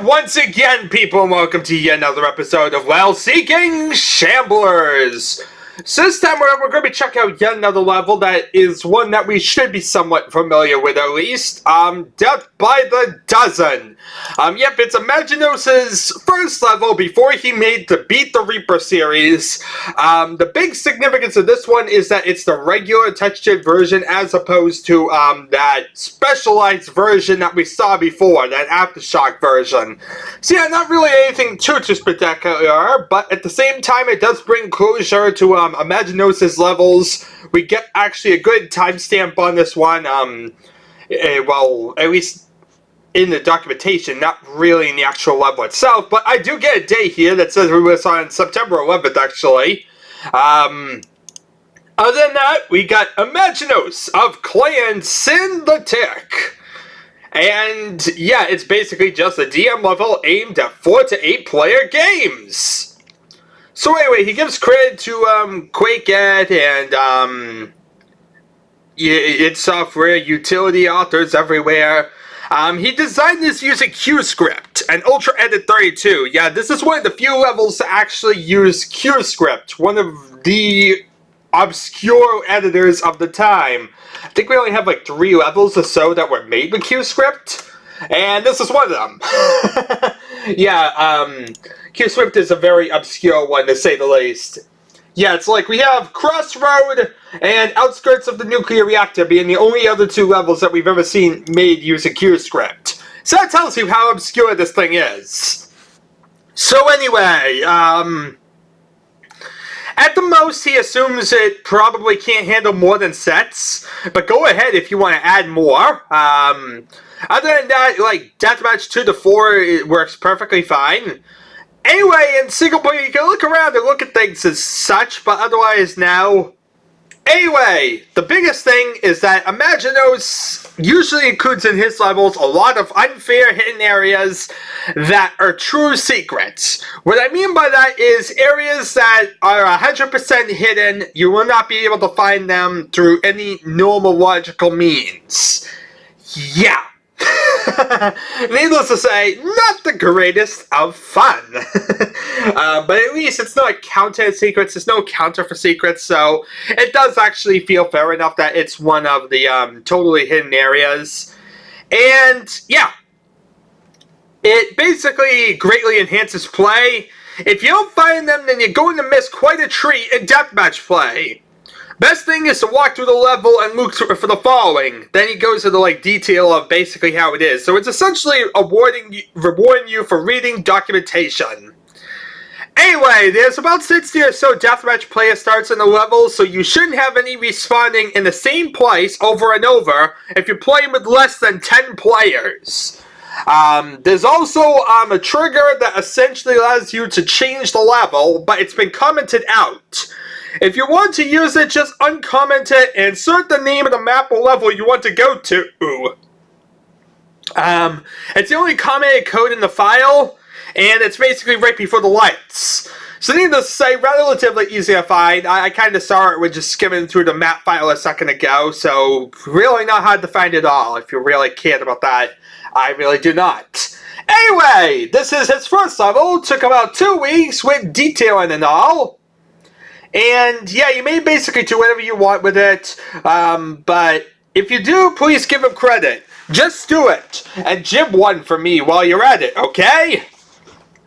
once again, people, and welcome to yet another episode of Well-Seeking Shamblers. So this time we're going to be checking out yet another level that is one that we should be somewhat familiar with, at least. Death by the Dozen. Yep, it's Imaginos' first level before he made the Beat the Reaper series. The big significance of this one is that it's the regular textured version as opposed to that specialized version that we saw before, that Aftershock version. So yeah, not really anything too spectacular, but at the same time it does bring closure to Imaginos' levels. We get actually a good timestamp on this one, well, at least in the documentation, not really in the actual level itself, but I do get a date here that says we was on September 11th, actually. Other than that, we got Imaginos of Clan Synthetic. And yeah, it's basically just a DM level aimed at 4 to 8 player games. So anyway, he gives credit to QuakeEd and id Software utility authors everywhere. He designed this using QScript and Ultra Edit 32. Yeah, this is one of the few levels to actually use QScript, one of the obscure editors of the time. I think we only have like 3 levels or so that were made with QScript, and this is one of them. Yeah, QScript is a very obscure one, to say the least. Yeah, it's like we have Crossroad and Outskirts of the Nuclear Reactor being the only other 2 levels that we've ever seen made using QScript. So that tells you how obscure this thing is. So anyway, at the most, he assumes it probably can't handle more than sets, but go ahead if you want to add more. Other than that, like, Deathmatch 2 to 4, it works perfectly fine. Anyway, in single player, you can look around and look at things as such, but otherwise now. Anyway, the biggest thing is that Imaginos usually includes in his levels a lot of unfair hidden areas that are true secrets. What I mean by that is areas that are 100% hidden. You will not be able to find them through any normal logical means. Yeah. Needless to say, not the greatest of fun. But at least it's not counter secrets, there's no counter for secrets, so it does actually feel fair enough that it's one of the totally hidden areas. And yeah, it basically greatly enhances play. If you don't find them, then you're going to miss quite a treat in deathmatch play. Best thing is to walk through the level and look for the following. Then he goes into the detail of basically how it is. So it's essentially rewarding you for reading documentation. Anyway, there's about 60 or so deathmatch player starts in the level, so you shouldn't have any respawning in the same place over and over if you're playing with less than 10 players. There's also a trigger that essentially allows you to change the level, but it's been commented out. If you want to use it, just uncomment it and insert the name of the map or level you want to go to. It's the only commented code in the file, and it's basically right before the lights. So needless to say, relatively easy to find. I kind of saw it with just skimming through the map file a second ago, so really not hard to find at all. If you really cared about that, I really do not. Anyway, this is his first level. Took about 2 weeks with detailing and all. And yeah, you may basically do whatever you want with it, but if you do, please give him credit. Just do it, and jib one for me while you're at it, okay?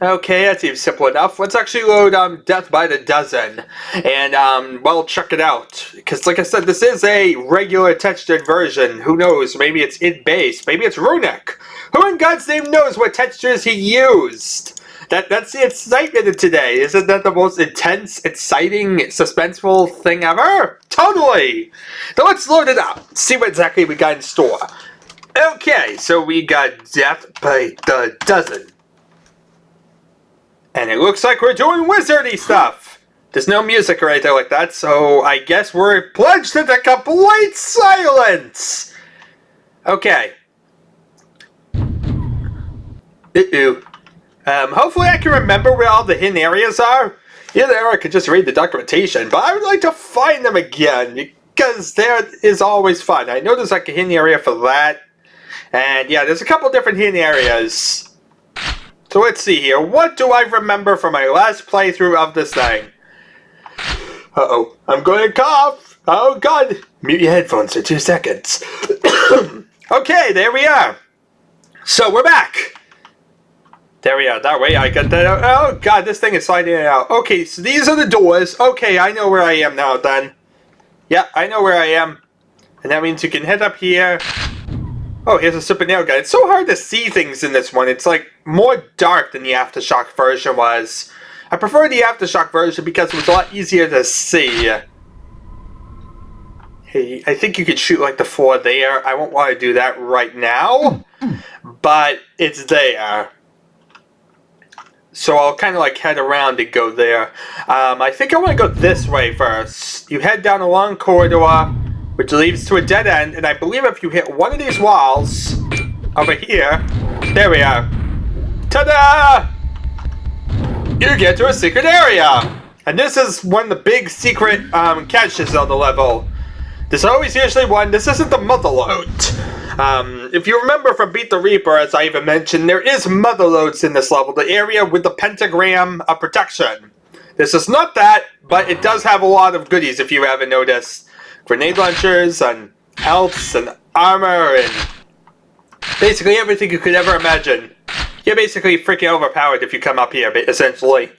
Okay, that seems simple enough. Let's actually load Death by the Dozen, and well, check it out. Because like I said, this is a regular textured version. Who knows, maybe it's id-based, maybe it's runic. Who in God's name knows what textures he used? That's the excitement of today. Isn't that the most intense, exciting, suspenseful thing ever? Totally! So let's load it up. See what exactly we got in store. Okay, so we got Death by the Dozen. And it looks like we're doing wizardy stuff. There's no music or anything like that, so I guess we're plunged into complete silence. Okay. Hopefully I can remember where all the hidden areas are. Either or I could just read the documentation, but I would like to find them again, because there is always fun. I know there's like a hidden area for that. And yeah, there's a couple different hidden areas. So let's see here. What do I remember from my last playthrough of this thing? Uh-oh. I'm going to cough. Oh, God. Mute your headphones for 2 seconds. Okay, there we are. So we're back. There we are. That way I got that out. Oh, God, this thing is sliding out. Okay, so these are the doors. Okay, I know where I am now, then. Yeah, I know where I am. And that means you can head up here. Oh, here's a super nail gun. It's so hard to see things in this one. It's like more dark than the Aftershock version was. I prefer the Aftershock version because it was a lot easier to see. Hey, I think you could shoot like the 4 there. I won't want to do that right now. But it's there. So I'll kind of like head around and go there. I think I want to go this way first. You head down a long corridor, which leads to a dead end, and I believe if you hit one of these walls over here, there we are. Ta-da! You get to a secret area! And this is one of the big secret caches on the level. There's always usually one. This isn't the mother load. If you remember from Beat the Reaper, as I even mentioned, there is mother loads in this level, the area with the pentagram of protection. This is not that, but it does have a lot of goodies if you haven't noticed. Grenade launchers and healths and armor and basically everything you could ever imagine. You're basically freaking overpowered if you come up here, essentially.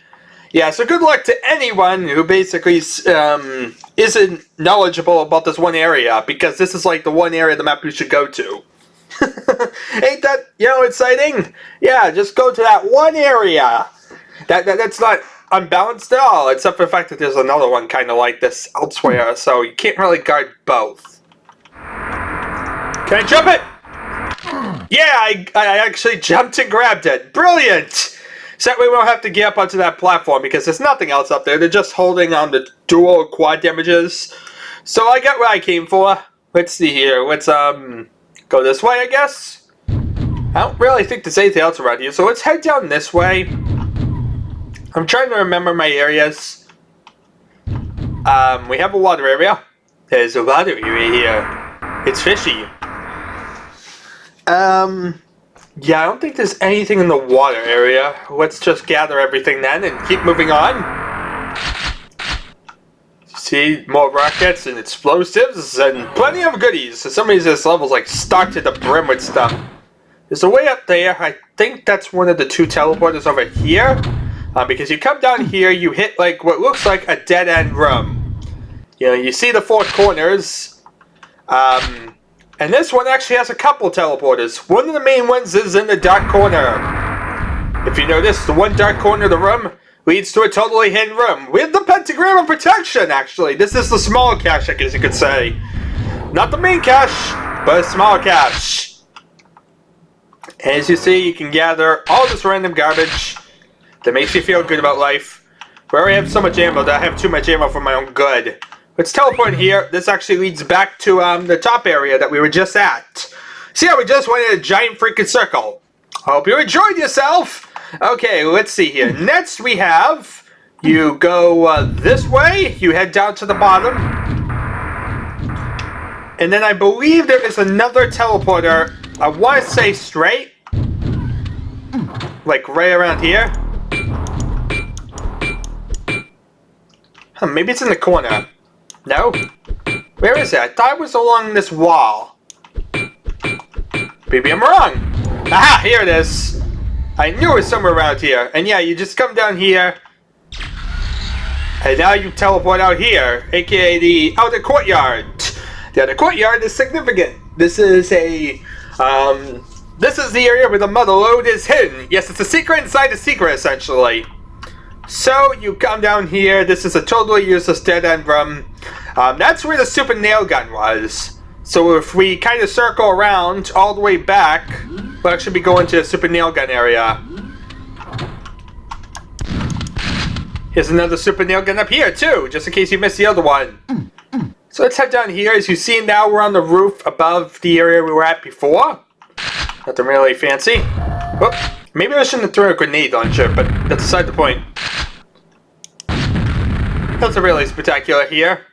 Yeah, so good luck to anyone who basically isn't knowledgeable about this one area, because this is like the one area of the map you should go to. Ain't that, exciting? Yeah, just go to that one area. That's not unbalanced at all, except for the fact that there's another one kind of like this elsewhere, so you can't really guard both. Can I jump it? Yeah, I actually jumped and grabbed it. Brilliant! So that way we don't have to get up onto that platform, because there's nothing else up there. They're just holding on the dual quad damages. So I got what I came for. Let's see here. Let's go this way, I guess. I don't really think there's anything else around here, so let's head down this way. I'm trying to remember my areas. We have a water area. There's a water area here. It's fishy. Yeah, I don't think there's anything in the water area. Let's just gather everything then and keep moving on. See, more rockets and explosives and plenty of goodies. For some reason this level's like stocked to the brim with stuff. There's a way up there. I think that's one of the 2 teleporters over here. Because you come down here, you hit like what looks like a dead-end room. You see the 4 corners. And this one actually has a couple teleporters. One of the main ones is in the dark corner. If you notice, the one dark corner of the room leads to a totally hidden room with the pentagram of protection, actually. This is the small cache, I guess you could say. Not the main cache, but a small cache. And as you see, you can gather all this random garbage that makes you feel good about life. We already have so much ammo that I have too much ammo for my own good. Let's teleport here. This actually leads back to the top area that we were just at. See how we just went in a giant freaking circle. Hope you enjoyed yourself. Okay, let's see here. Next we have, you go this way. You head down to the bottom. And then I believe there is another teleporter. I want to say straight. Like right around here. Maybe it's in the corner. No? Where is it? I thought it was along this wall. Maybe I'm wrong. Aha! Here it is. I knew it was somewhere around here. And yeah, you just come down here. And now you teleport out here. AKA the outer courtyard. The outer courtyard is significant. This is the area where the mother load is hidden. Yes, it's a secret inside a secret, essentially. So you come down here. This is a totally useless dead-end room. That's where the super nail gun was. So if we kind of circle around all the way back, we'll actually be going to the super nail gun area. Here's another super nail gun up here too, just in case you missed the other one. So let's head down here. As you see now, we're on the roof above the area we were at before. Nothing really fancy. Whoop. Maybe I shouldn't have thrown a grenade launcher, but that's beside the point. Nothing really spectacular here.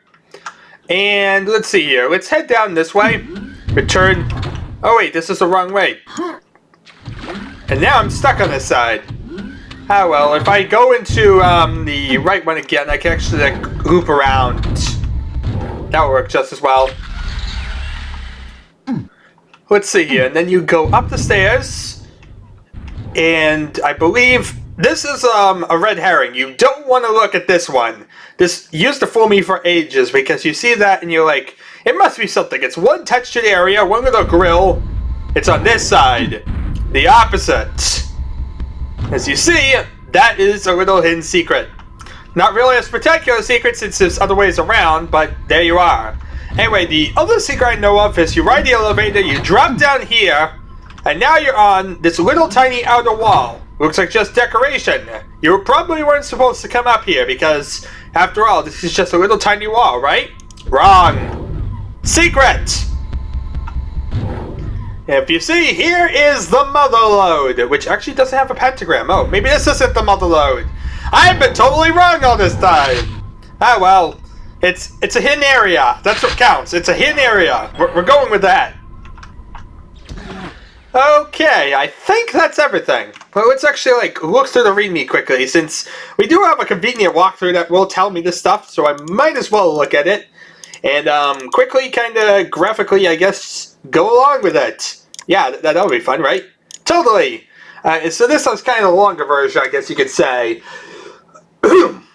And let's see here. Let's head down this way. Return. Oh wait, this is the wrong way. And now I'm stuck on this side. Ah well, if I go into the right one again, I can actually like, loop around. That will work just as well. Let's see here, and then you go up the stairs, and I believe this is a red herring. You don't want to look at this one. This used to fool me for ages, because you see that and you're like, it must be something. It's one textured area, one little grill. It's on this side. The opposite. As you see, that is a little hidden secret. Not really a spectacular secret since there's other ways around, but there you are. Anyway, the other secret I know of is you ride the elevator, you drop down here, and now you're on this little tiny outer wall. Looks like just decoration. You probably weren't supposed to come up here because, after all, this is just a little tiny wall, right? Wrong. Secret! If you see, here is the mother lode, which actually doesn't have a pentagram. Oh, maybe this isn't the mother lode. I've been totally wrong all this time. Ah, well, it's a hidden area. That's what counts. It's a hidden area. We're going with that. Okay, I think that's everything. But let's actually look through the readme quickly, since we do have a convenient walkthrough that will tell me this stuff, so I might as well look at it. And quickly, kind of graphically, I guess, go along with it. Yeah, that'll be fun, right? Totally! So this was kind of a longer version, I guess you could say.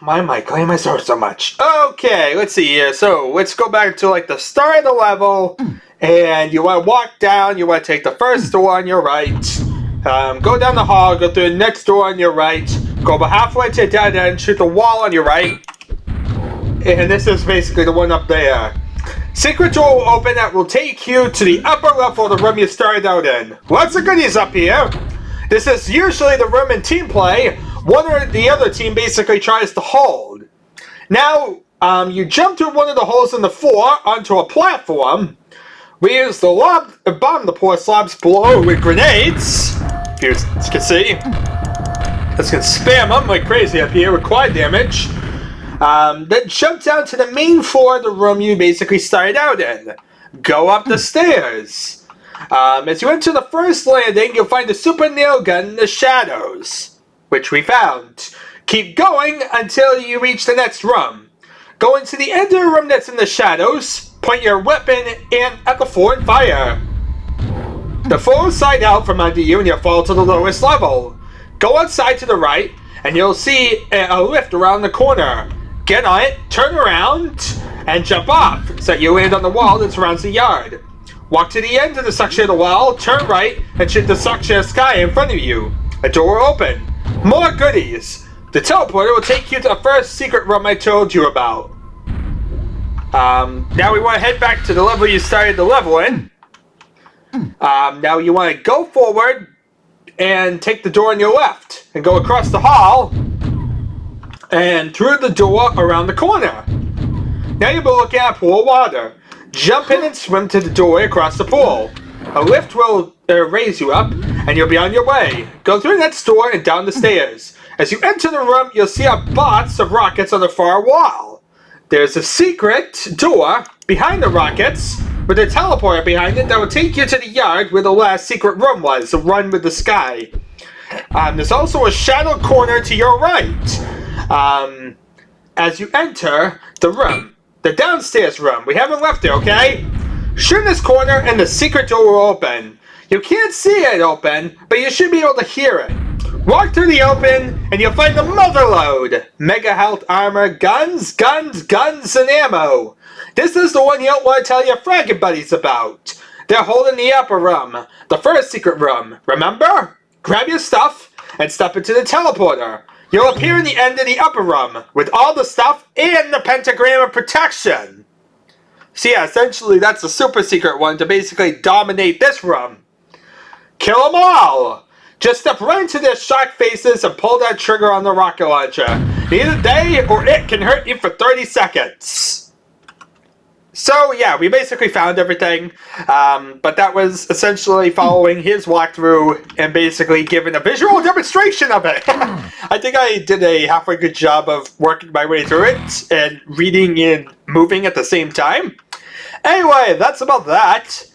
My mic, why am I so much? Okay, let's see here. So, let's go back to the start of the level. And you want to walk down, you want to take the first door on your right. Go down the hall, go through the next door on your right. Go about halfway to the dead end, shoot the wall on your right. And this is basically the one up there. Secret door will open that will take you to the upper level of the room you started out in. Lots of goodies up here. This is usually the room in team play. One or the other team basically tries to hold. Now, you jump through one of the holes in the floor onto a platform. We use the bomb the poor slobs below with grenades. If you can see. Let's get spam them like crazy up here with quad damage. Then jump down to the main floor of the room you basically started out in. Go up the stairs. As you enter the first landing, you'll find a super nail gun in the shadows, which we found. Keep going until you reach the next room. Go into the end of the room that's in the shadows, point your weapon in at the floor and fire. The floor will slide out from under you and you'll fall to the lowest level. Go outside to the right and you'll see a lift around the corner. Get on it, turn around, and jump off so that you land on the wall that surrounds the yard. Walk to the end of the section of the wall, turn right, and shoot the section of sky in front of you. A door will open. More goodies. The teleporter will take you to the first secret room I told you about. Now we want to head back to the level you started the level in. Now you want to go forward and take the door on your left and go across the hall and through the door around the corner. Now you'll be looking at a pool of water. Jump in and swim to the doorway across the pool. A lift will raise you up and you'll be on your way. Go through the next door and down the stairs. As you enter the room, you'll see a box of rockets on the far wall. There's a secret door behind the rockets with a teleporter behind it that will take you to the yard where the last secret room was, the one with the sky. There's also a shadowed corner to your right. As you enter the room, the downstairs room, we haven't left it, okay? Shoot in this corner and the secret door will open. You can't see it open, but you should be able to hear it. Walk through the open, and you'll find the mother lode. Mega health armor, guns, and ammo. This is the one you don't want to tell your fragging buddies about. They're holding the upper room, the first secret room. Remember? Grab your stuff and step into the teleporter. You'll appear in the end of the upper room with all the stuff and the pentagram of protection. So yeah, essentially that's the super secret one to basically dominate this room. Kill them all! Just step right into their shock faces and pull that trigger on the rocket launcher. Either they or it can hurt you for 30 seconds. So yeah, we basically found everything, but that was essentially following his walkthrough and basically giving a visual demonstration of it. I think I did a halfway good job of working my way through it and reading and moving at the same time. Anyway, that's about that.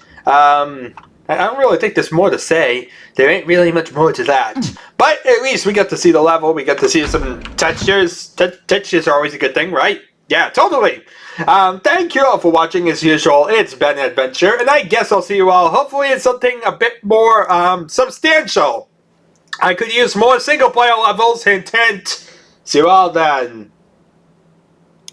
I don't really think there's more to say. There ain't really much more to that. But at least we get to see the level. We get to see some textures. Textures are always a good thing, right? Yeah, totally. Thank you all for watching as usual. It's been an adventure, and I guess I'll see you all hopefully in something a bit more substantial. I could use more single player levels, hint hint. See you all then.